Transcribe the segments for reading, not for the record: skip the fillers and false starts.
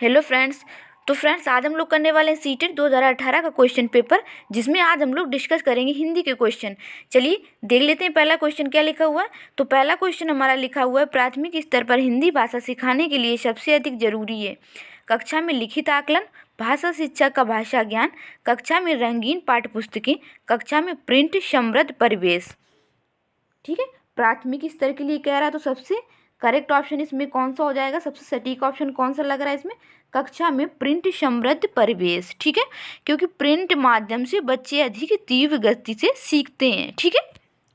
Hello friends. तो friends आज हम लोग करने वाले हैं सीटेट 2018 का क्वेश्चन पेपर, जिसमें आज हम लोग डिस्कस करेंगे हिंदी के क्वेश्चन। चलिए देख लेते हैं पहला क्वेश्चन क्या लिखा हुआ है। तो पहला क्वेश्चन हमारा लिखा हुआ है, प्राथमिक स्तर पर हिंदी भाषा सिखाने के लिए सबसे अधिक जरूरी है कक्षा में लिखित आकलन, भाषा शिक्षक का भाषा ज्ञान, कक्षा में रंगीन पाठ्यपुस्तकें, कक्षा में प्रिंट समृद्ध परिवेश। ठीक है, प्राथमिक स्तर के लिए कह रहा है, तो सबसे करेक्ट ऑप्शन इसमें कौन सा हो जाएगा? सबसे सटीक ऑप्शन कौन सा लग रहा है इसमें? कक्षा में प्रिंट समृद्ध परिवेश। ठीक है, क्योंकि प्रिंट माध्यम से बच्चे अधिक तीव्र गति से सीखते हैं। ठीक है,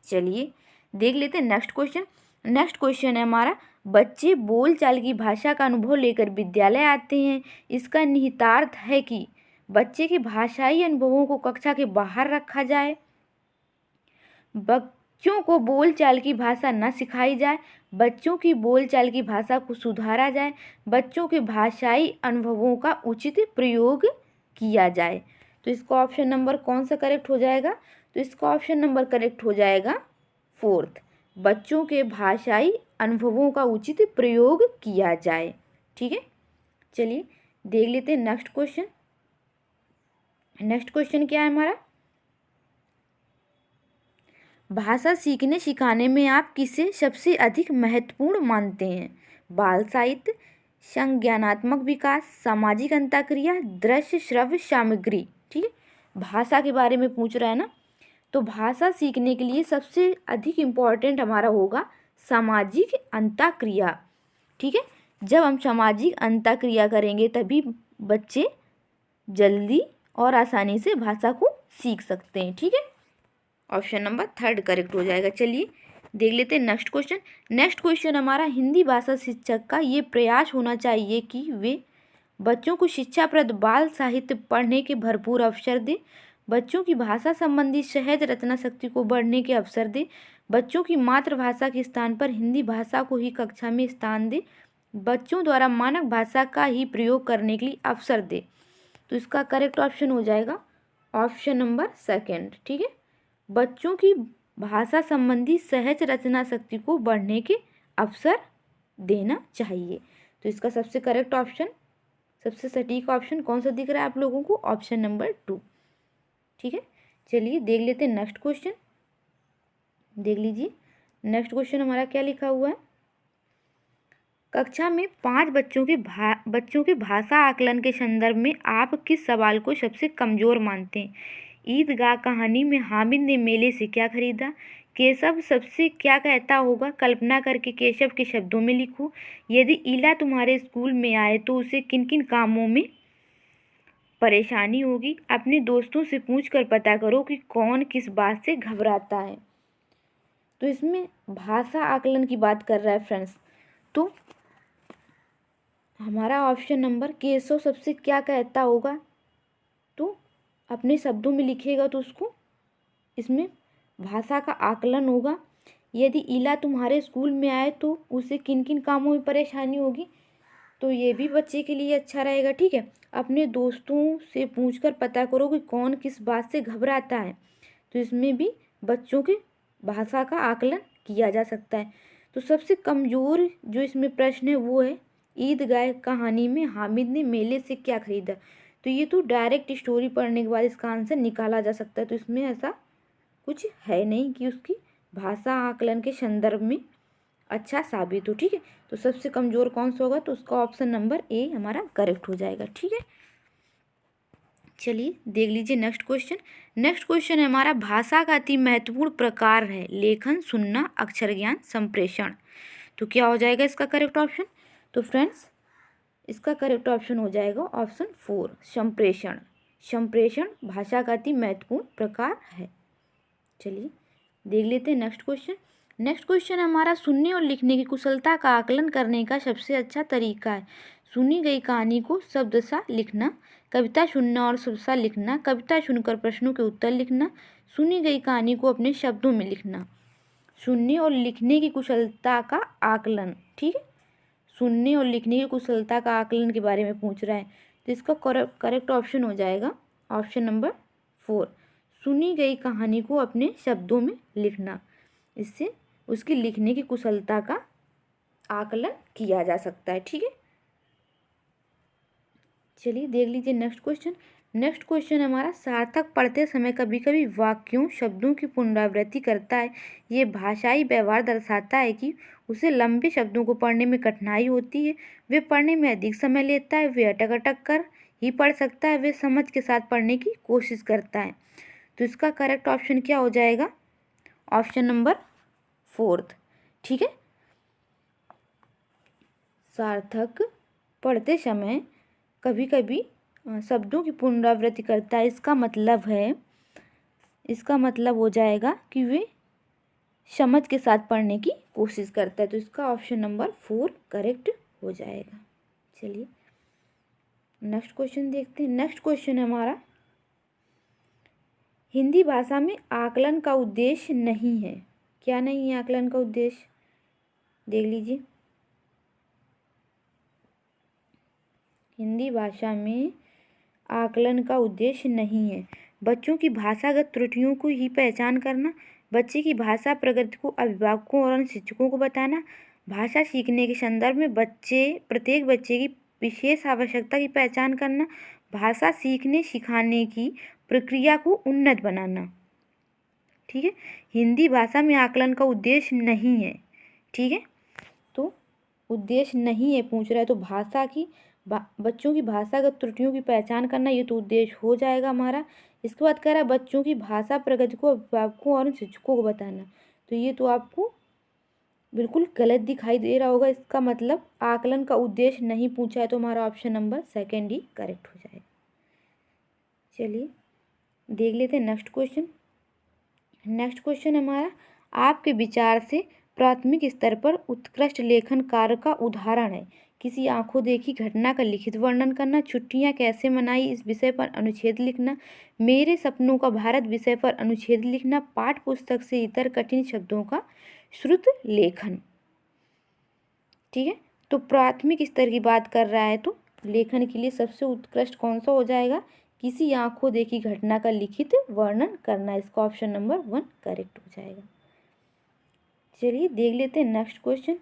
चलिए देख लेते हैं नेक्स्ट क्वेश्चन। नेक्स्ट क्वेश्चन है हमारा, बच्चे बोलचाल की भाषा का अनुभव लेकर विद्यालय आते हैं। इसका निहितार्थ है कि बच्चे के भाषाई अनुभवों को कक्षा के बाहर रखा जाए, बच्चों को बोलचाल की भाषा न सिखाई जाए, बच्चों की बोलचाल की भाषा को सुधारा जाए, बच्चों के भाषाई अनुभवों का उचित प्रयोग किया जाए। तो इसका ऑप्शन नंबर कौन सा करेक्ट हो जाएगा? तो इसका ऑप्शन नंबर करेक्ट हो जाएगा फोर्थ, बच्चों के भाषाई अनुभवों का उचित प्रयोग किया जाए। ठीक है, चलिए देख लेते हैं नेक्स्ट क्वेश्चन। नेक्स्ट क्वेश्चन क्या है हमारा, भाषा सीखने सिखाने में आप किसे सबसे अधिक महत्वपूर्ण मानते हैं? बाल साहित्य, संज्ञानात्मक विकास, सामाजिक अंतःक्रिया, दृश्य श्रव्य सामग्री। ठीक है, भाषा के बारे में पूछ रहा है ना, तो भाषा सीखने के लिए सबसे अधिक इम्पॉर्टेंट हमारा होगा सामाजिक अंतःक्रिया। ठीक है, जब हम सामाजिक अंतःक्रिया करेंगे तभी बच्चे जल्दी और आसानी से भाषा को सीख सकते हैं। ठीक है, ऑप्शन नंबर थर्ड करेक्ट हो जाएगा। चलिए देख लेते हैं नेक्स्ट क्वेश्चन। नेक्स्ट क्वेश्चन हमारा, हिंदी भाषा शिक्षक का ये प्रयास होना चाहिए कि वे बच्चों को शिक्षाप्रद बाल साहित्य पढ़ने के भरपूर अवसर दे, बच्चों की भाषा संबंधी सहज रचना शक्ति को बढ़ने के अवसर दे, बच्चों की मातृभाषा के स्थान पर हिंदी भाषा को ही कक्षा में स्थान दे, बच्चों द्वारा मानक भाषा का ही प्रयोग करने के लिए अवसर दे। तो इसका करेक्ट ऑप्शन हो जाएगा ऑप्शन नंबर सेकेंड। ठीक है, बच्चों की भाषा संबंधी सहज रचना शक्ति को बढ़ने के अवसर देना चाहिए। तो इसका सबसे करेक्ट ऑप्शन, सबसे सटीक ऑप्शन कौन सा दिख रहा है आप लोगों को? Option number 2। ठीक है, चलिए देख लेते हैं नेक्स्ट क्वेश्चन। देख लीजिए नेक्स्ट क्वेश्चन हमारा क्या लिखा हुआ है, कक्षा में 5 बच्चों के भाषा आकलन के संदर्भ में आप किस सवाल को सबसे कमजोर मानते हैं? ईदगाह कहानी में हामिद ने मेले से क्या खरीदा? केशव सबसे क्या कहता होगा? कल्पना करके केशव के शब्दों में लिखो। यदि ईला तुम्हारे स्कूल में आए तो उसे किन किन कामों में परेशानी होगी? अपने दोस्तों से पूछ कर पता करो कि कौन किस बात से घबराता है। तो इसमें भाषा आकलन की बात कर रहा है फ्रेंड्स, तो हमारा ऑप्शन नंबर केशव सबसे क्या कहता होगा, तो अपने शब्दों में लिखेगा तो उसको इसमें भाषा का आकलन होगा। यदि ईला तुम्हारे स्कूल में आए तो उसे किन किन कामों में परेशानी होगी, तो ये भी बच्चे के लिए अच्छा रहेगा। ठीक है, अपने दोस्तों से पूछकर पता करो कि कौन किस बात से घबराता है, तो इसमें भी बच्चों के भाषा का आकलन किया जा सकता है। तो सबसे कमज़ोर जो इसमें प्रश्न है वो है, ईदगाह कहानी में हामिद ने मेले से क्या खरीदा? तो ये तो डायरेक्ट स्टोरी पढ़ने के बाद इसका आंसर निकाला जा सकता है, तो इसमें ऐसा कुछ है नहीं कि उसकी भाषा आकलन के संदर्भ में अच्छा साबित हो। ठीक है, तो सबसे कमज़ोर कौन सा होगा? तो उसका ऑप्शन नंबर ए हमारा करेक्ट हो जाएगा। ठीक है, चलिए देख लीजिए नेक्स्ट क्वेश्चन। नेक्स्ट क्वेश्चन है हमारा, भाषा का अति महत्वपूर्ण प्रकार है लेखन, सुनना, अक्षर ज्ञान, संप्रेषण। तो क्या हो जाएगा इसका करेक्ट ऑप्शन? तो फ्रेंड्स इसका करेक्ट ऑप्शन हो जाएगा ऑप्शन 4, संप्रेषण। संप्रेषण भाषा का अति महत्वपूर्ण प्रकार है। चलिए देख लेते हैं नेक्स्ट क्वेश्चन। नेक्स्ट क्वेश्चन हमारा, सुनने और लिखने की कुशलता का आकलन करने का सबसे अच्छा तरीका है? सुनी गई कहानी को शब्दशः लिखना, कविता सुनना और शब्दशः लिखना, कविता सुनकर प्रश्नों के उत्तर लिखना, सुनी गई कहानी को अपने शब्दों में लिखना। सुनने और लिखने की कुशलता का आकलन। ठीक है, सुनने और लिखने की कुशलता का आकलन के बारे में पूछ रहा है, तो इसका करेक्ट ऑप्शन हो जाएगा ऑप्शन नंबर 4, सुनी गई कहानी को अपने शब्दों में लिखना। इससे उसकी लिखने की कुशलता का आकलन किया जा सकता है। ठीक है, चलिए देख लीजिए नेक्स्ट क्वेश्चन। नेक्स्ट क्वेश्चन हमारा, सार्थक पढ़ते समय कभी कभी वाक्यों शब्दों की पुनरावृत्ति करता है। ये भाषाई व्यवहार दर्शाता है कि उसे लंबे शब्दों को पढ़ने में कठिनाई होती है, वे पढ़ने में अधिक समय लेता है, वे अटक अटक कर ही पढ़ सकता है, वे समझ के साथ पढ़ने की कोशिश करता है। तो इसका करेक्ट ऑप्शन क्या हो जाएगा? Option number 4। ठीक है, सार्थक पढ़ते समय कभी कभी शब्दों की पुनरावृत्ति करता है, इसका मतलब हो जाएगा कि वे समझ के साथ पढ़ने की कोशिश करता है। तो इसका ऑप्शन नंबर 4 करेक्ट हो जाएगा। चलिए नेक्स्ट क्वेश्चन देखते हैं। नेक्स्ट क्वेश्चन है हमारा, हिंदी भाषा में आकलन का उद्देश्य नहीं है। क्या नहीं है आकलन का उद्देश्य? देख लीजिए, हिंदी भाषा में आकलन का उद्देश्य नहीं है। बच्चों की भाषागत त्रुटियों को ही पहचान करना, बच्चे की भाषा प्रगति को अभिभावकों और शिक्षकों को बताना, भाषा सीखने के संदर्भ में प्रत्येक बच्चे की विशेष आवश्यकता की पहचान करना, भाषा सीखने सिखाने की प्रक्रिया को उन्नत बनाना। ठीक है, हिंदी भाषा में आकलन का उद्देश्य नहीं है। ठीक है, तो उद्देश्य नहीं है पूछ रहा है, तो बच्चों की भाषागत त्रुटियों की पहचान करना, ये तो उद्देश्य हो जाएगा हमारा। इसके बाद कह रहा है बच्चों की भाषा प्रगति को अभिभावकों और शिक्षकों को बताना, तो ये तो आपको बिल्कुल गलत दिखाई दे रहा होगा। इसका मतलब आकलन का उद्देश्य नहीं पूछा है, तो हमारा ऑप्शन नंबर 2 ही करेक्ट हो जाएगा। चलिए देख लेते हैं नेक्स्ट क्वेश्चन। नेक्स्ट क्वेश्चन हमारा, आपके विचार से प्राथमिक स्तर पर उत्कृष्ट लेखन कार्य का उदाहरण है। किसी आंखों देखी घटना का लिखित वर्णन करना, छुट्टियां कैसे मनाई इस विषय पर अनुच्छेद लिखना, मेरे सपनों का भारत विषय पर अनुच्छेद लिखना, पाठ्य पुस्तक से इतर कठिन शब्दों का श्रुत लेखन। ठीक है, तो प्राथमिक स्तर की बात कर रहा है, तो लेखन के लिए सबसे उत्कृष्ट कौन सा हो जाएगा? किसी आंखों देखी घटना का लिखित वर्णन करना। इसका ऑप्शन नंबर 1 करेक्ट हो जाएगा। चलिए देख लेते हैं नेक्स्ट क्वेश्चन।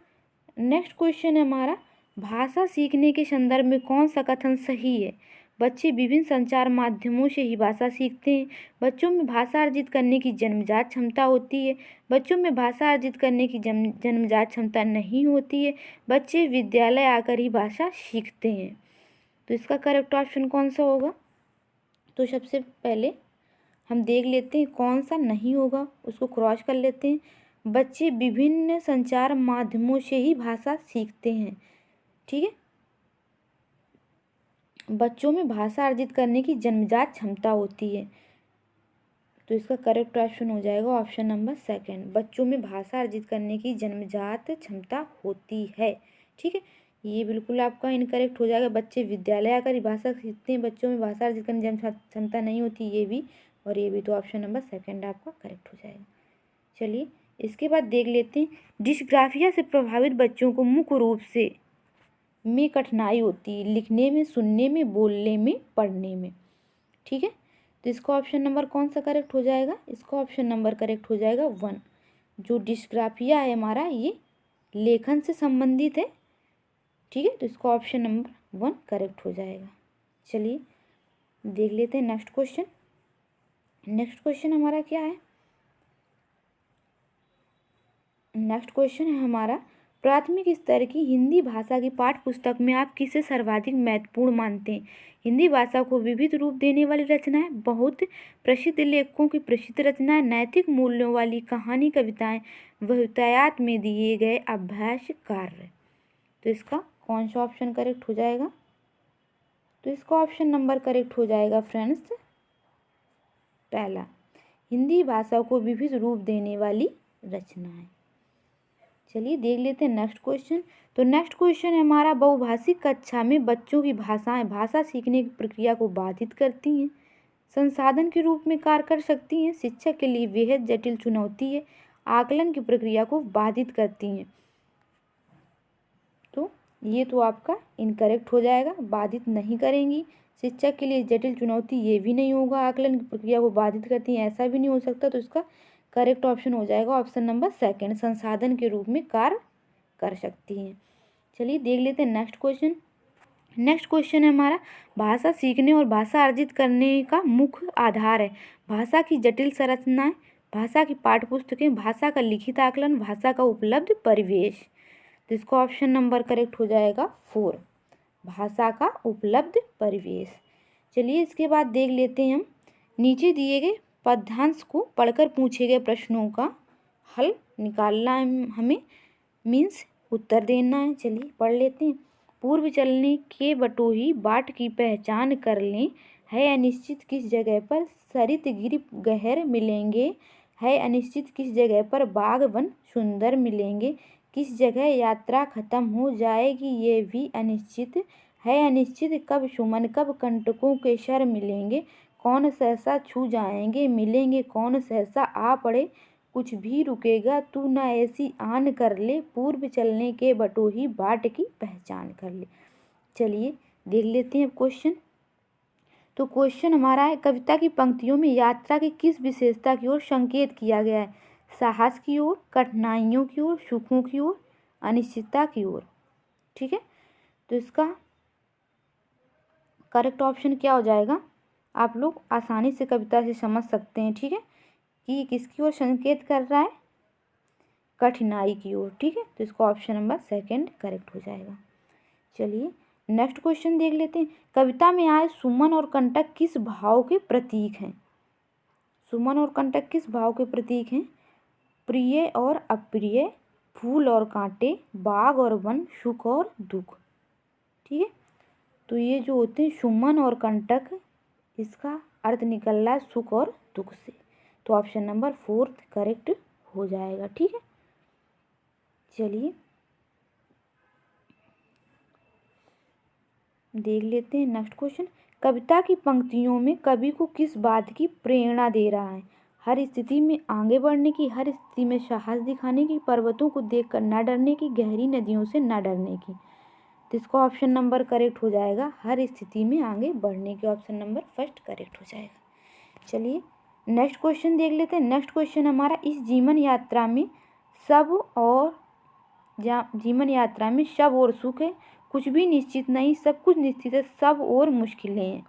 नेक्स्ट क्वेश्चन है हमारा, भाषा सीखने के संदर्भ में कौन सा कथन सही है? बच्चे विभिन्न संचार माध्यमों से ही भाषा सीखते हैं। बच्चों में भाषा अर्जित करने की जन्मजात क्षमता होती है। बच्चों में भाषा अर्जित करने की जन्मजात क्षमता नहीं होती है। बच्चे विद्यालय आकर ही भाषा सीखते हैं। तो इसका करेक्ट ऑप्शन कौन सा होगा? तो सबसे पहले हम देख लेते हैं कौन सा नहीं होगा, उसको क्रॉस कर लेते हैं। बच्चे विभिन्न संचार माध्यमों से ही भाषा सीखते हैं। ठीक है, बच्चों में भाषा अर्जित करने की जन्मजात क्षमता होती है, तो इसका करेक्ट ऑप्शन हो जाएगा ऑप्शन नंबर 2। बच्चों में भाषा अर्जित करने की जन्मजात क्षमता होती है। ठीक है, ये बिल्कुल आपका इनकरेक्ट हो जाएगा। बच्चे विद्यालय आकर ही भाषा सीखते हैं, बच्चों में भाषा अर्जित करने की क्षमता नहीं होती, ये भी और ये भी, तो ऑप्शन नंबर 2 आपका करेक्ट हो जाएगा। चलिए इसके बाद देख लेते हैं, डिस्ग्राफिया से प्रभावित बच्चों को मुख्य रूप से में कठिनाई होती है लिखने में, सुनने में, बोलने में, पढ़ने में। ठीक है, तो इसका ऑप्शन नंबर कौन सा करेक्ट हो जाएगा? इसका ऑप्शन नंबर करेक्ट हो जाएगा 1। जो डिस्ग्राफिया है हमारा, ये लेखन से संबंधित है। ठीक है, तो इसका ऑप्शन नंबर 1 करेक्ट हो जाएगा। चलिए देख लेते हैं नेक्स्ट क्वेश्चन। नेक्स्ट क्वेश्चन हमारा क्या है? नेक्स्ट क्वेश्चन है हमारा, प्राथमिक स्तर की हिंदी भाषा की पाठ्य पुस्तक में आप किसे सर्वाधिक महत्वपूर्ण मानते हैं? हिंदी भाषा को विविध रूप देने वाली रचनाएं, बहुत प्रसिद्ध लेखकों की प्रसिद्ध रचनाएं, नैतिक मूल्यों वाली कहानी, कविताएं, बहुतायत में दिए गए अभ्यास कार्य। तो इसका कौन सा ऑप्शन करेक्ट हो जाएगा? तो इसका ऑप्शन नंबर करेक्ट हो जाएगा फ्रेंड्स पहला, हिंदी भाषा को विविध रूप देने वाली रचनाएं। चलिए देख लेते हैं नेक्स्ट क्वेश्चन। तो नेक्स्ट क्वेश्चन है हमारा, बहुभाषिक कक्षा में बच्चों की भाषाएं भाषा सीखने की प्रक्रिया को बाधित करती हैं, संसाधन के रूप में कार्य कर सकती हैं, शिक्षक के लिए बेहद जटिल चुनौती है, आकलन की प्रक्रिया को बाधित करती हैं। तो ये तो आपका इनकरेक्ट हो जाएगा, बाधित नहीं करेंगी। शिक्षक के लिए जटिल चुनौती ये भी नहीं होगा, आकलन की प्रक्रिया को बाधित करती हैं ऐसा भी नहीं हो सकता। तो इसका करेक्ट ऑप्शन हो जाएगा ऑप्शन नंबर 2, संसाधन के रूप में कार्य कर सकती हैं। चलिए देख लेते हैं नेक्स्ट क्वेश्चन। नेक्स्ट क्वेश्चन है हमारा, भाषा सीखने और भाषा अर्जित करने का मुख्य आधार है। भाषा की जटिल संरचनाएं, भाषा की पाठ्यपुस्तकें, भाषा का लिखित आकलन, भाषा का उपलब्ध परिवेश। तो इसका ऑप्शन नंबर करेक्ट हो जाएगा 4, भाषा का उपलब्ध परिवेश। चलिए इसके बाद देख लेते हैं हम नीचे दिए गए पद्यांश को पढ़कर पूछे गए प्रश्नों का हल निकालना है हमें, मीन्स उत्तर देना है। चलिए पढ़ लेते हैं। पूर्व चलने के बटोही बाट की पहचान कर लें, है अनिश्चित किस जगह पर सरित गिर गहर मिलेंगे, है अनिश्चित किस जगह पर बाग वन सुंदर मिलेंगे, किस जगह यात्रा खत्म हो जाएगी ये भी अनिश्चित, है अनिश्चित कब सुमन कब कंटकों के शर मिलेंगे, कौन सहसा छू जाएंगे मिलेंगे कौन सहसा आ पड़े, कुछ भी रुकेगा तू ना ऐसी आन कर ले, पूर्व चलने के बटोही बाट की पहचान कर ले। चलिए देख लेते हैं क्वेश्चन। तो क्वेश्चन हमारा है, कविता की पंक्तियों में यात्रा की किस विशेषता की ओर संकेत किया गया है? साहस की ओर, कठिनाइयों की ओर, सुखों की ओर, अनिश्चितता की ओर। ठीक है, तो इसका करेक्ट ऑप्शन क्या हो जाएगा? आप लोग आसानी से कविता से समझ सकते हैं। ठीक है, कि किसकी ओर संकेत कर रहा है? कठिनाई की ओर। ठीक है, तो इसका ऑप्शन नंबर 2 करेक्ट हो जाएगा। चलिए नेक्स्ट क्वेश्चन देख लेते हैं। कविता में आए सुमन और कंटक किस भाव के प्रतीक हैं? सुमन और कंटक किस भाव के प्रतीक हैं? प्रिय और अप्रिय, फूल और कांटे, बाग और वन, सुख और दुख। ठीक है, तो ये जो होते हैं सुमन और कंटक, इसका अर्थ निकल रहा है सुख और दुख से। तो ऑप्शन नंबर 4 करेक्ट हो जाएगा। ठीक है, चलिए देख लेते हैं नेक्स्ट क्वेश्चन। कविता की पंक्तियों में कवि को किस बात की प्रेरणा दे रहा है? हर स्थिति में आगे बढ़ने की, हर स्थिति में साहस दिखाने की, पर्वतों को देखकर न डरने की, गहरी नदियों से न डरने की। तो इसका ऑप्शन नंबर करेक्ट हो जाएगा हर स्थिति में आगे बढ़ने के। ऑप्शन नंबर 1 करेक्ट हो जाएगा। चलिए नेक्स्ट क्वेश्चन देख लेते हैं। नेक्स्ट क्वेश्चन हमारा, इस जीवन यात्रा में जीवन यात्रा में सब और सुख है, कुछ भी निश्चित नहीं, सब कुछ निश्चित है, सब और मुश्किलें हैं।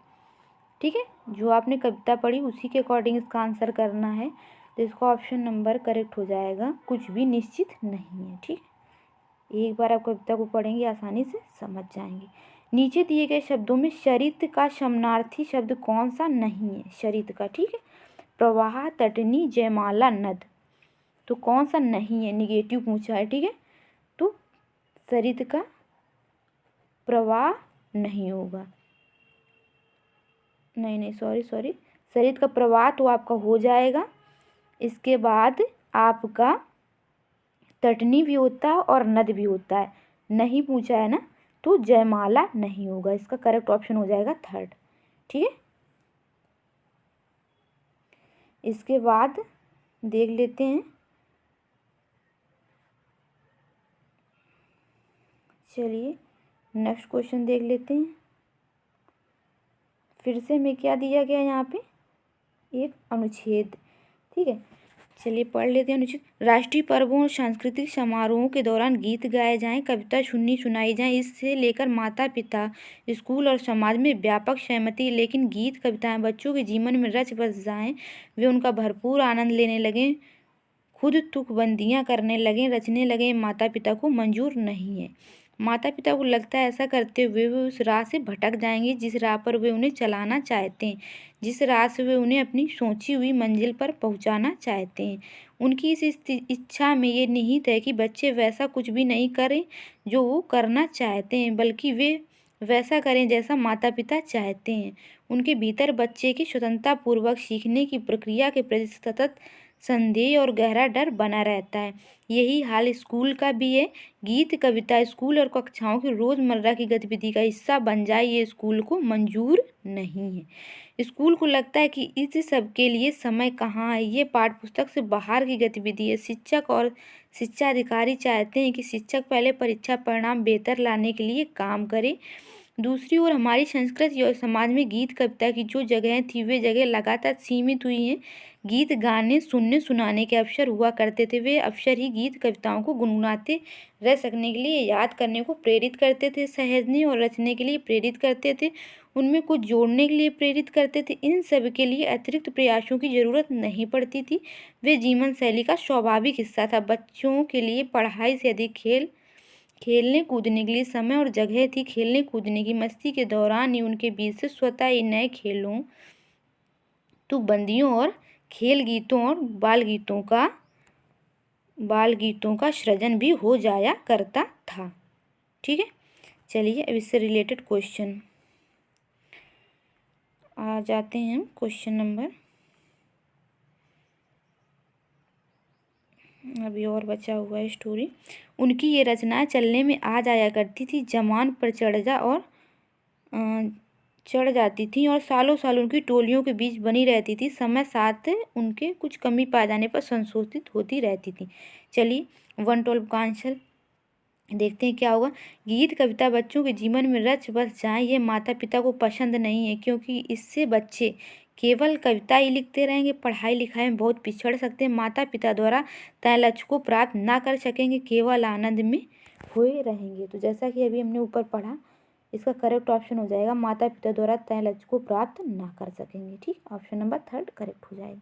ठीक है, जो आपने कविता पढ़ी उसी के अकॉर्डिंग इसका आंसर करना है। तो इसका ऑप्शन नंबर करेक्ट हो जाएगा कुछ भी निश्चित नहीं है। ठीक है, एक बार आप कविता को पढ़ेंगे आसानी से समझ जाएंगे। नीचे दिए गए शब्दों में शरित का समानार्थी शब्द कौन सा नहीं है? शरित का, ठीक है, प्रवाह, तटनी, जयमाला, नद। तो कौन सा नहीं है? निगेटिव पूछा है। ठीक है, तो सरित का प्रवाह नहीं होगा। नहीं सॉरी सरित का प्रवाह तो आपका हो जाएगा। इसके बाद आपका तटनी भी होता है और नद भी होता है, नहीं पूछा है ना, तो जयमाला नहीं होगा। इसका करेक्ट ऑप्शन हो जाएगा 3। ठीक है, इसके बाद देख लेते हैं। चलिए नेक्स्ट क्वेश्चन देख लेते हैं। फिर से में क्या दिया गया यहाँ पे? एक अनुच्छेद। ठीक है, चलिए पढ़ लेते हैं अनुच्छेद। राष्ट्रीय पर्वों और सांस्कृतिक समारोहों के दौरान गीत गाए जाएं, कविता सुनाई जाए, इससे लेकर माता पिता, स्कूल और समाज में व्यापक सहमति। लेकिन गीत कविताएं बच्चों के जीवन में रच बस जाएं, वे उनका भरपूर आनंद लेने लगें, खुद तुकबंदियाँ करने लगें, रचने लगें, माता पिता को मंजूर नहीं है। माता पिता को लगता है ऐसा करते हुए वे उस राह से भटक जाएंगे जिस राह पर वे उन्हें चलाना चाहते हैं, जिस राह से वे उन्हें अपनी सोची हुई मंजिल पर पहुंचाना चाहते हैं। उनकी इस इच्छा में ये निहित है कि बच्चे वैसा कुछ भी नहीं करें जो वो करना चाहते हैं, बल्कि वे वैसा करें जैसा माता पिता चाहते हैं। उनके भीतर बच्चे की स्वतंत्रतापूर्वक सीखने की प्रक्रिया के प्रति सतत संदेह और गहरा डर बना रहता है। यही हाल स्कूल का भी है। गीत कविता स्कूल और कक्षाओं की रोज़मर्रा की गतिविधि का हिस्सा बन जाए, ये स्कूल को मंजूर नहीं है। स्कूल को लगता है कि इस सब के लिए समय कहाँ है, ये पाठ्य पुस्तक से बाहर की गतिविधि है। शिक्षक और शिक्षा अधिकारी चाहते हैं कि शिक्षक पहले परीक्षा परिणाम बेहतर लाने के लिए काम करे, दूसरी ओर हमारी संस्कृति और समाज में गीत कविता की जो जगहें थी वे जगह लगातार सीमित हुई हैं। गीत गाने, सुनने सुनाने के अवसर हुआ करते थे। वे अवसर ही गीत कविताओं को गुनगुनाते रह सकने के लिए, याद करने को प्रेरित करते थे, सहेजने और रचने के लिए प्रेरित करते थे, उनमें कुछ जोड़ने के लिए प्रेरित करते थे। इन सब के लिए अतिरिक्त प्रयासों की जरूरत नहीं पड़ती थी। वे जीवन शैली का स्वाभाविक हिस्सा था। बच्चों के लिए पढ़ाई से अधिक खेलने कूदने के लिए समय और जगह थी। खेलने कूदने की मस्ती के दौरान ही उनके बीच से स्वतः ही नए खेलों, तुकबंदियों और खेल गीतों और बाल गीतों का सृजन भी हो जाया करता था। ठीक है, चलिए अब इससे रिलेटेड क्वेश्चन आ जाते हैं। क्वेश्चन नंबर अभी और बचा हुआ है स्टोरी। उनकी ये रचनाएं चलने में आ जाया करती थी, जमान पर चढ़ जाती थी और सालों साल उनकी टोलियों के बीच बनी रहती थी। समय साथ उनके कुछ कमी पाए जाने पर संशोधित होती रहती थी। चलिए 112 का आंसर देखते हैं क्या होगा। गीत कविता बच्चों के जीवन में रच बस जाए, ये माता पिता को पसंद नहीं है, क्योंकि इससे बच्चे केवल कविता ही लिखते रहेंगे, पढ़ाई लिखाई में बहुत पिछड़ सकते हैं, माता पिता द्वारा तय लक्ष्य को प्राप्त ना कर सकेंगे, केवल आनंद में खोए रहेंगे। तो जैसा कि अभी हमने ऊपर पढ़ा, इसका करेक्ट ऑप्शन हो जाएगा माता पिता द्वारा तय लक्ष्य को प्राप्त ना कर सकेंगे। ठीक, ऑप्शन नंबर 3 करेक्ट हो जाएगा।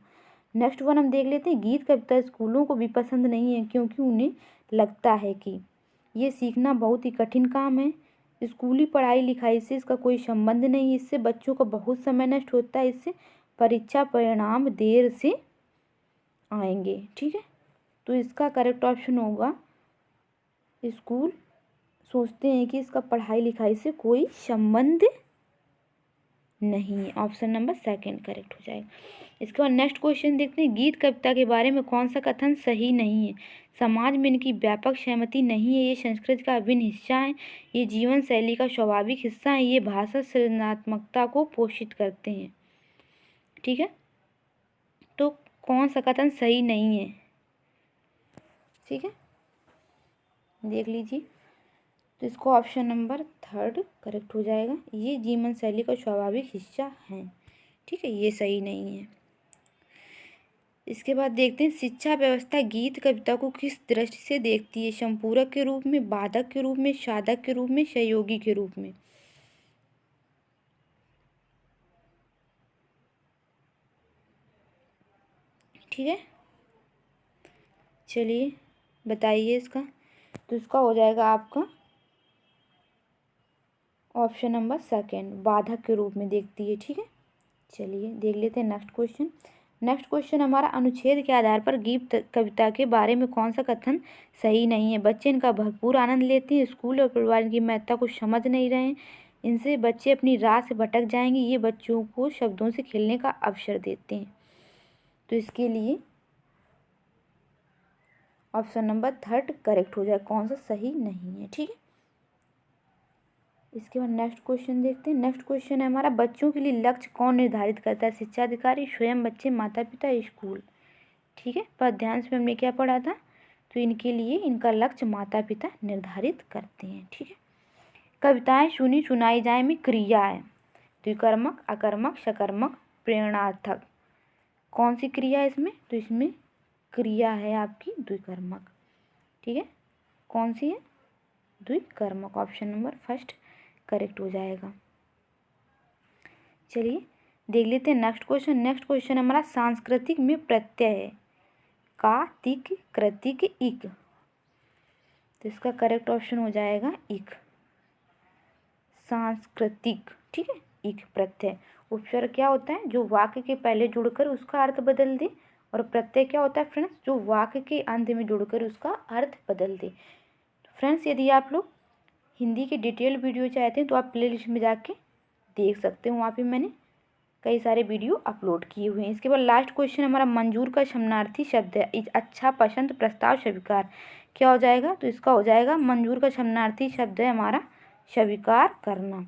नेक्स्ट वन हम देख लेते हैं। गीत कविता स्कूलों को भी पसंद नहीं है, क्योंकि उन्हें लगता है कि ये सीखना बहुत ही कठिन काम है। स्कूली पढ़ाई लिखाई से इसका कोई संबंध नहीं, इससे बच्चों का बहुत समय नष्ट होता है, इससे परीक्षा परिणाम देर से आएंगे। ठीक है, तो इसका करेक्ट ऑप्शन होगा, स्कूल सोचते हैं कि इसका पढ़ाई लिखाई से कोई संबंध नहीं है। ऑप्शन नंबर 2 करेक्ट हो जाएगा। इसके बाद नेक्स्ट क्वेश्चन देखते हैं। गीत कविता के बारे में कौन सा कथन सही नहीं है? समाज में इनकी व्यापक सहमति नहीं है, ये संस्कृति का अभिन्न हिस्सा है, ये जीवन शैली का स्वाभाविक हिस्सा है, ये भाषा सृजनात्मकता को पोषित करते हैं। ठीक है, तो कौन सा कथन सही नहीं है? ठीक है, देख लीजिए। तो इसको ऑप्शन नंबर 3 करेक्ट हो जाएगा, ये जीवन शैली का स्वाभाविक हिस्सा है। ठीक है, ये सही नहीं है। इसके बाद देखते हैं शिक्षा व्यवस्था गीत कविता को किस दृष्टि से देखती है? संपूरक के रूप में, बाधक के रूप में, साधक के रूप में, सहयोगी के रूप में? ठीक है, चलिए बताइए इसका। तो इसका हो जाएगा आपका ऑप्शन नंबर 2 बाधक के रूप में देखती है। ठीक है, चलिए देख लेते हैं नेक्स्ट क्वेश्चन। नेक्स्ट क्वेश्चन हमारा, अनुच्छेद के आधार पर गीत कविता के बारे में कौन सा कथन सही नहीं है? बच्चे इनका भरपूर आनंद लेते हैं, स्कूल और परिवार इनकी महत्ता को समझ नहीं रहे हैं, इनसे बच्चे अपनी राह से भटक जाएंगे, ये बच्चों को शब्दों से खेलने का अवसर देते हैं। तो इसके लिए ऑप्शन नंबर 3 करेक्ट हो जाए, कौन सा सही नहीं है। ठीक है, इसके बाद नेक्स्ट क्वेश्चन देखते हैं। नेक्स्ट क्वेश्चन है हमारा, बच्चों के लिए लक्ष्य कौन निर्धारित करता है? शिक्षा अधिकारी, स्वयं बच्चे, माता पिता, स्कूल? ठीक है, पद्यांश में हमने क्या पढ़ा था? तो इनके लिए इनका लक्ष्य माता पिता निर्धारित करते हैं। ठीक है, कविताएं सुनी सुनाई जाए में क्रिया है, द्विकर्मक, अकर्मक, सकर्मक, प्रेरणार्थक। कौन सी क्रिया है इसमें? तो इसमें क्रिया है आपकी द्विकर्मक। ठीक है, कौन सी है? द्विकर्मक। ऑप्शन नंबर 1 करेक्ट हो जाएगा। चलिए देख लेते हैं नेक्स्ट क्वेश्चन। नेक्स्ट क्वेश्चन हमारा, सांस्कृतिक में प्रत्यय है का, तिक, कृतिक, इक। तो इसका करेक्ट ऑप्शन हो जाएगा इक, सांस्कृतिक। ठीक है, इक प्रत्यय। उपसर्ग क्या होता है? जो वाक्य के पहले जुड़कर उसका अर्थ बदल दे, और प्रत्यय क्या होता है फ्रेंड्स? जो वाक्य के अंत में जुड़कर उसका अर्थ बदल दे। फ्रेंड्स, यदि आप लोग हिंदी के डिटेल वीडियो चाहते हैं तो आप प्लेलिस्ट में जाके देख सकते हो, वहाँ पे मैंने कई सारे वीडियो अपलोड किए हुए हैं। इसके बाद लास्ट क्वेश्चन हमारा, मंजूर का समानार्थी शब्द है, अच्छा, पसंद, प्रस्ताव, स्वीकार। क्या हो जाएगा? तो इसका हो जाएगा, मंजूर का समानार्थी शब्द है हमारा स्वीकार करना।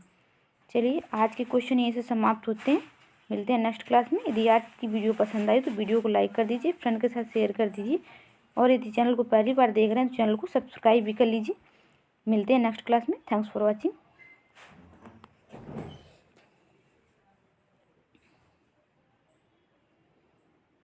चलिए आज के क्वेश्चन यहीं से समाप्त होते हैं, मिलते हैं नेक्स्ट क्लास में। यदि आज की वीडियो पसंद आई तो वीडियो को लाइक कर दीजिए, फ्रेंड के साथ शेयर कर दीजिए, और यदि चैनल को पहली बार देख रहे हैं तो चैनल को सब्सक्राइब भी कर लीजिए। मिलते हैं नेक्स्ट क्लास में। Thanks for watching.